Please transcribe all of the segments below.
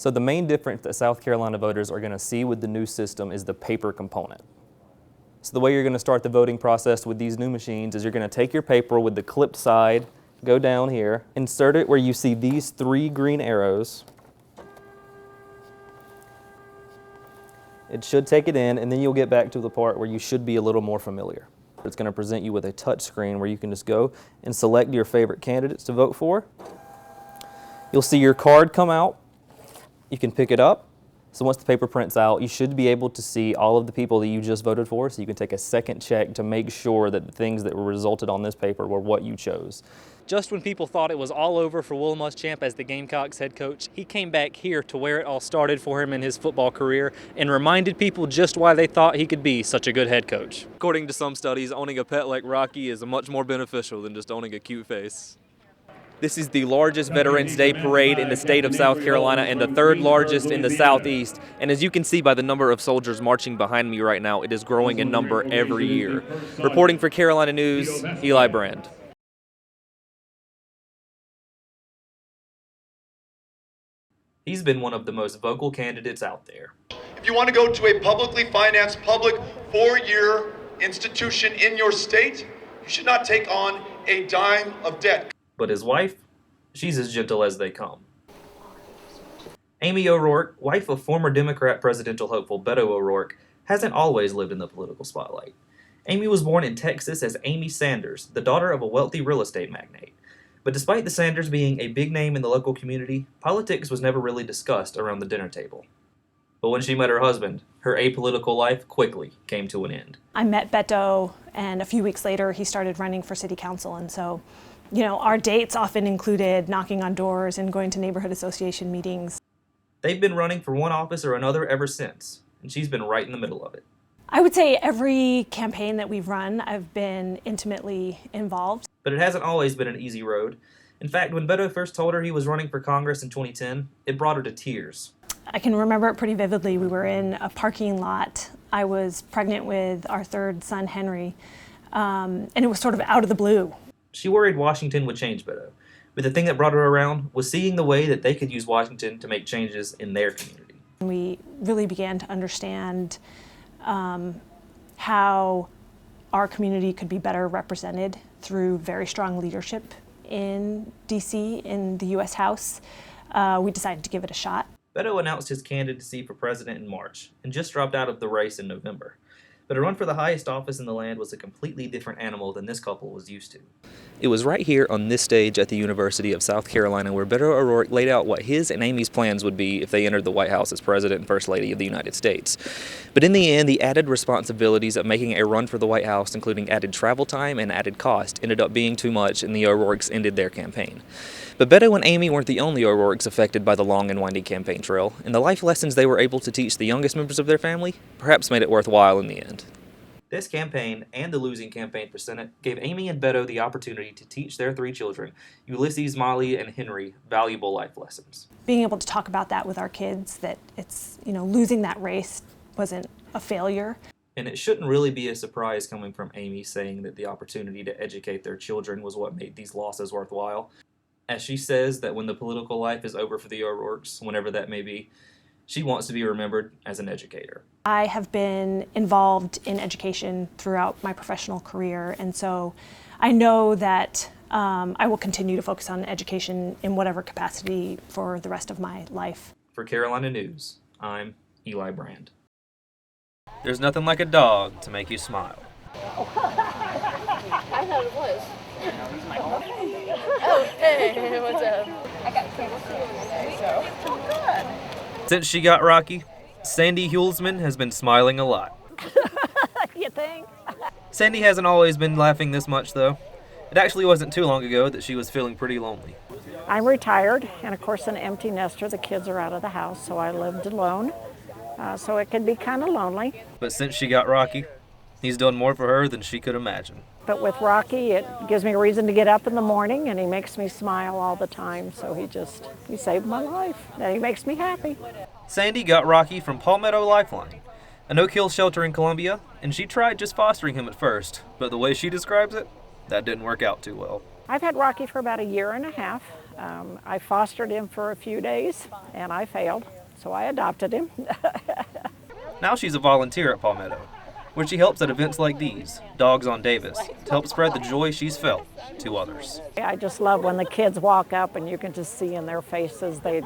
So the main difference that South Carolina voters are going to see with the new system is the paper component. So the way you're going to start the voting process with these new machines is you're going to take your paper with the clipped side, go down here, insert it where you see these 3 green arrows. It should take it in, and then you'll get back to the part where you should be a little more familiar. It's going to present you with a touch screen where you can just go and select your favorite candidates to vote for. You'll see your card come out. You can pick it up. So once the paper prints out, you should be able to see all of the people that you just voted for, so you can take a second check to make sure that the things that were resulted on this paper were what you chose. Just when people thought it was all over for Will Muschamp as the Gamecocks head coach, he came back here to where it all started for him in his football career and reminded people just why they thought he could be such a good head coach. According to some studies, owning a pet like Rocky is much more beneficial than just owning a cute face. This is the largest Veterans Day parade in the state of South Carolina and the 3rd largest in the Southeast. And as you can see by the number of soldiers marching behind me right now, it is growing in number every year. Reporting for Carolina News, Eli Brand. He's been one of the most vocal candidates out there. If you want to go to a publicly financed, public 4-year institution in your state, you should not take on a dime of debt. But his wife, she's as gentle as they come. Amy O'Rourke, wife of former Democrat presidential hopeful Beto O'Rourke, hasn't always lived in the political spotlight. Amy was born in Texas as Amy Sanders, the daughter of a wealthy real estate magnate. But despite the Sanders being a big name in the local community, politics was never really discussed around the dinner table. But when she met her husband, her apolitical life quickly came to an end. I met Beto, and a few weeks later he started running for city council, and so our dates often included knocking on doors and going to neighborhood association meetings. They've been running for one office or another ever since, and she's been right in the middle of it. I would say every campaign that we've run, I've been intimately involved. But it hasn't always been an easy road. In fact, when Beto first told her he was running for Congress in 2010, it brought her to tears. I can remember it pretty vividly. We were in a parking lot. I was pregnant with our 3rd son, Henry, and it was sort of out of the blue. She worried Washington would change Beto, but the thing that brought her around was seeing the way that they could use Washington to make changes in their community. We really began to understand how our community could be better represented through very strong leadership in D.C., in the U.S. House. We decided to give it a shot. Beto announced his candidacy for president in March and just dropped out of the race in November. But a run for the highest office in the land was a completely different animal than this couple was used to. It was right here on this stage at the University of South Carolina where Beto O'Rourke laid out what his and Amy's plans would be if they entered the White House as President and First Lady of the United States. But in the end, the added responsibilities of making a run for the White House, including added travel time and added cost, ended up being too much, and the O'Rourkes ended their campaign. But Beto and Amy weren't the only O'Rourkes affected by the long and windy campaign trail, and the life lessons they were able to teach the youngest members of their family perhaps made it worthwhile in the end. This campaign, and the losing campaign for Senate, gave Amy and Beto the opportunity to teach their 3 children, Ulysses, Molly, and Henry, valuable life lessons. Being able to talk about that with our kids, that it's, losing that race wasn't a failure. And it shouldn't really be a surprise coming from Amy saying that the opportunity to educate their children was what made these losses worthwhile. As she says that when the political life is over for the O'Rourkes, whenever that may be, she wants to be remembered as an educator. I have been involved in education throughout my professional career, and so I know that I will continue to focus on education in whatever capacity for the rest of my life. For Carolina News, I'm Eli Brand. There's nothing like a dog to make you smile. I thought it was. Oh, hey, what's up? I got cable today, so. Oh, good. Since she got Rocky, Sandy Hulsman has been smiling a lot. You think? Sandy hasn't always been laughing this much, though. It actually wasn't too long ago that she was feeling pretty lonely. I'm retired, and of course an empty nester. The kids are out of the house, so I lived alone. So it can be kind of lonely. But since she got Rocky, he's done more for her than she could imagine. But with Rocky, it gives me a reason to get up in the morning, and he makes me smile all the time. So he saved my life, and he makes me happy. Sandy got Rocky from Palmetto Lifeline, a no-kill shelter in Columbia, and she tried just fostering him at first, but the way she describes it, that didn't work out too well. I've had Rocky for about a year and a half. I fostered him for a few days, and I failed. so I adopted him. Now she's a volunteer at Palmetto, where she helps at events like these, Dogs on Davis, to help spread the joy she's felt to others. I just love when the kids walk up and you can just see in their faces they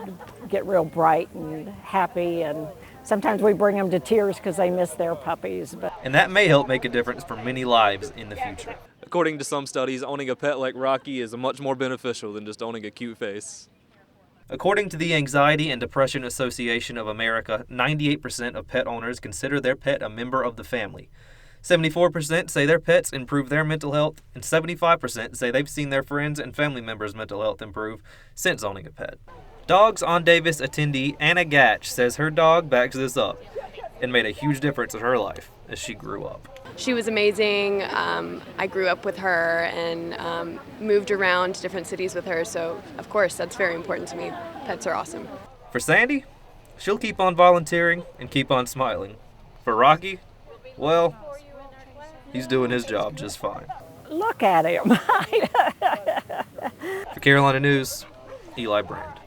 get real bright and happy, and sometimes we bring them to tears because they miss their puppies. And that may help make a difference for many lives in the future. According to some studies, owning a pet like Rocky is much more beneficial than just owning a cute face. According to the Anxiety and Depression Association of America, 98% of pet owners consider their pet a member of the family. 74% say their pets improve their mental health, and 75% say they've seen their friends and family members' mental health improve since owning a pet. Dogs on Davis attendee Anna Gatch says her dog backs this up and made a huge difference in her life as she grew up. She was amazing. I grew up with her and moved around to different cities with her, so of course that's very important to me. Pets are awesome. For Sandy, she'll keep on volunteering and keep on smiling. For Rocky, well, he's doing his job just fine. Look at him. For Carolina News, Eli Brand.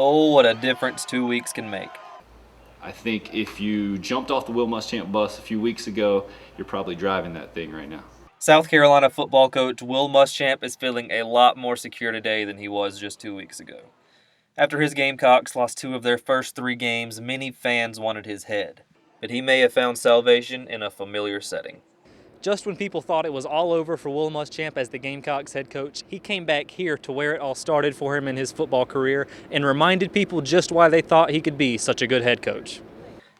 Oh, what a difference 2 weeks can make. I think if you jumped off the Will Muschamp bus a few weeks ago, you're probably driving that thing right now. South Carolina football coach Will Muschamp is feeling a lot more secure today than he was just 2 weeks ago. After his Gamecocks lost 2 of their first 3 games, many fans wanted his head, but he may have found salvation in a familiar setting. Just when people thought it was all over for Will Muschamp as the Gamecocks head coach, he came back here to where it all started for him in his football career and reminded people just why they thought he could be such a good head coach.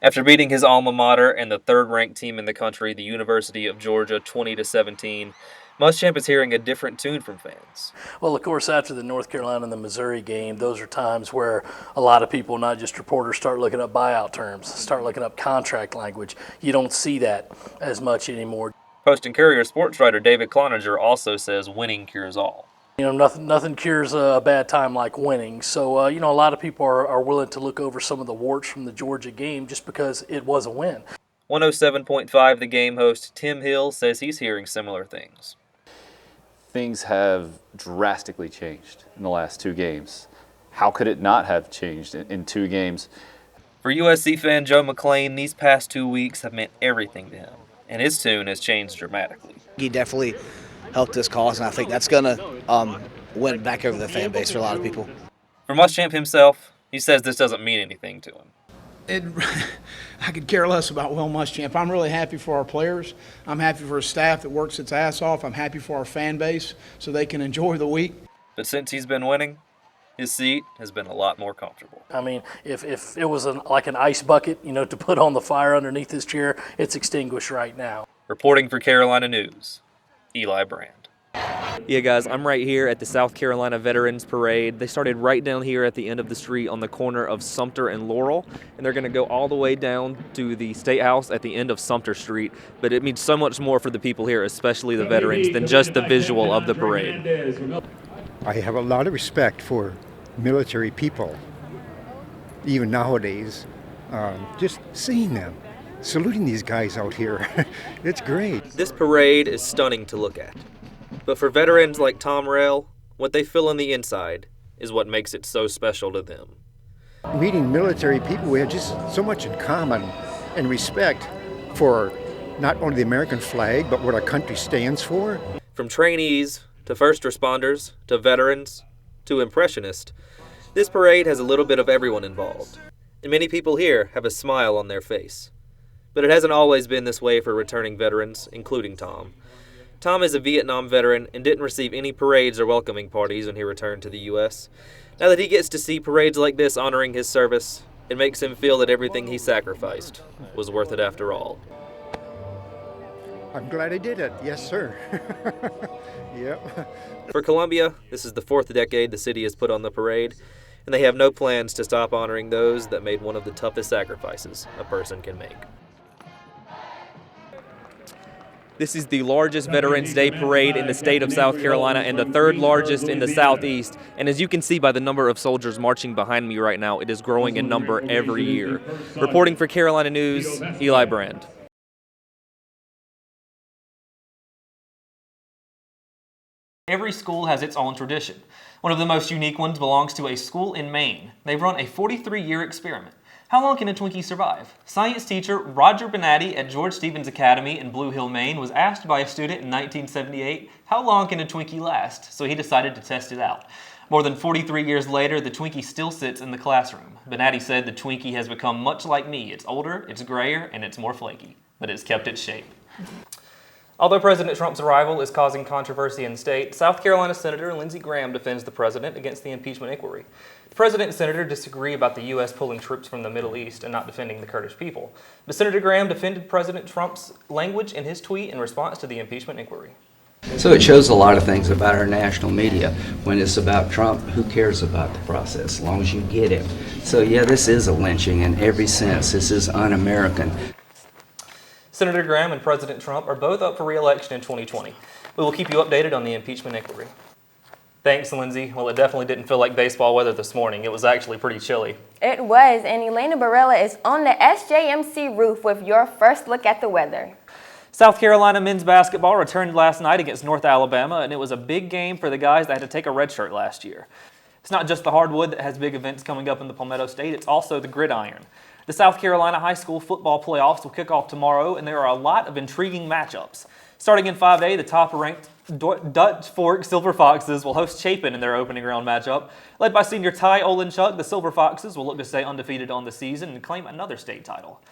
After beating his alma mater and the third-ranked team in the country, the University of Georgia, 20-17, Muschamp is hearing a different tune from fans. Well, of course, after the North Carolina and the Missouri game, those are times where a lot of people, not just reporters, start looking up buyout terms, start looking up contract language. You don't see that as much anymore. Post and Courier sports writer David Cloninger also says winning cures all. You know, nothing cures a bad time like winning. So, you know, a lot of people are willing to look over some of the warts from the Georgia game just because it was a win. 107.5 The Game host Tim Hill says he's hearing similar things. Things have drastically changed in the last 2 games. How could it not have changed in 2 games? For USC fan Joe McClain, these past 2 weeks have meant everything to him, and his tune has changed dramatically. He definitely helped this cause, and I think that's going to win back over the fan base for a lot of people. For Muschamp himself, he says this doesn't mean anything to him. I could care less about Will Muschamp. I'm really happy for our players. I'm happy for a staff that works its ass off. I'm happy for our fan base so they can enjoy the week. But since he's been winning, his seat has been a lot more comfortable. I mean, if it was like an ice bucket, you know, to put on the fire underneath his chair, it's extinguished right now. Reporting for Carolina News, Eli Brand. Yeah, guys, I'm right here at the South Carolina Veterans Parade. They started right down here at the end of the street on the corner of Sumter and Laurel, and they're going to go all the way down to the State House at the end of Sumter Street. But it means so much more for the people here, especially the veterans, than just the visual of the parade. I have a lot of respect for military people, even nowadays. Just seeing them, saluting these guys out here, it's great. This parade is stunning to look at. But for veterans like Tom Rell, what they feel on the inside is what makes it so special to them. Meeting military people, we have just so much in common and respect for not only the American flag, but what our country stands for. From trainees to first responders to veterans to impressionists, this parade has a little bit of everyone involved. And many people here have a smile on their face. But it hasn't always been this way for returning veterans, including Tom. Tom is a Vietnam veteran and didn't receive any parades or welcoming parties when he returned to the U.S. Now that he gets to see parades like this honoring his service, it makes him feel that everything he sacrificed was worth it after all. I'm glad I did it. Yes, sir. Yep. For Columbia, this is the 4th decade the city has put on the parade, and they have no plans to stop honoring those that made one of the toughest sacrifices a person can make. This is the largest Veterans Day parade in the state of South Carolina and the 3rd largest in the Southeast. And as you can see by the number of soldiers marching behind me right now, it is growing in number every year. Reporting for Carolina News, Eli Brand. Every school has its own tradition. One of the most unique ones belongs to a school in Maine. They've run a 43-year experiment. How long can a Twinkie survive? Science teacher Roger Benatti at George Stevens Academy in Blue Hill, Maine was asked by a student in 1978, how long can a Twinkie last? So he decided to test it out. More than 43 years later, the Twinkie still sits in the classroom. Benatti said the Twinkie has become much like me. It's older, it's grayer, and it's more flaky, but it's kept its shape. Although President Trump's arrival is causing controversy in state, South Carolina Senator Lindsey Graham defends the president against the impeachment inquiry. The president and senator disagree about the U.S. pulling troops from the Middle East and not defending the Kurdish people. But Senator Graham defended President Trump's language in his tweet in response to the impeachment inquiry. So it shows a lot of things about our national media. When it's about Trump, who cares about the process as long as you get him? So yeah, this is a lynching in every sense. This is un-American. Senator Graham and President Trump are both up for re-election in 2020. We will keep you updated on the impeachment inquiry. Thanks, Lindsay. Well, it definitely didn't feel like baseball weather this morning. It was actually pretty chilly. It was, and Elena Barella is on the SJMC roof with your first look at the weather. South Carolina men's basketball returned last night against North Alabama, and it was a big game for the guys that had to take a red shirt last year. It's not just the hardwood that has big events coming up in the Palmetto State, it's also the gridiron. The South Carolina high school football playoffs will kick off tomorrow, and there are a lot of intriguing matchups. Starting in 5A, the top-ranked Dutch Fork Silver Foxes will host Chapin in their opening round matchup. Led by senior Ty Olenchuk, the Silver Foxes will look to stay undefeated on the season and claim another state title.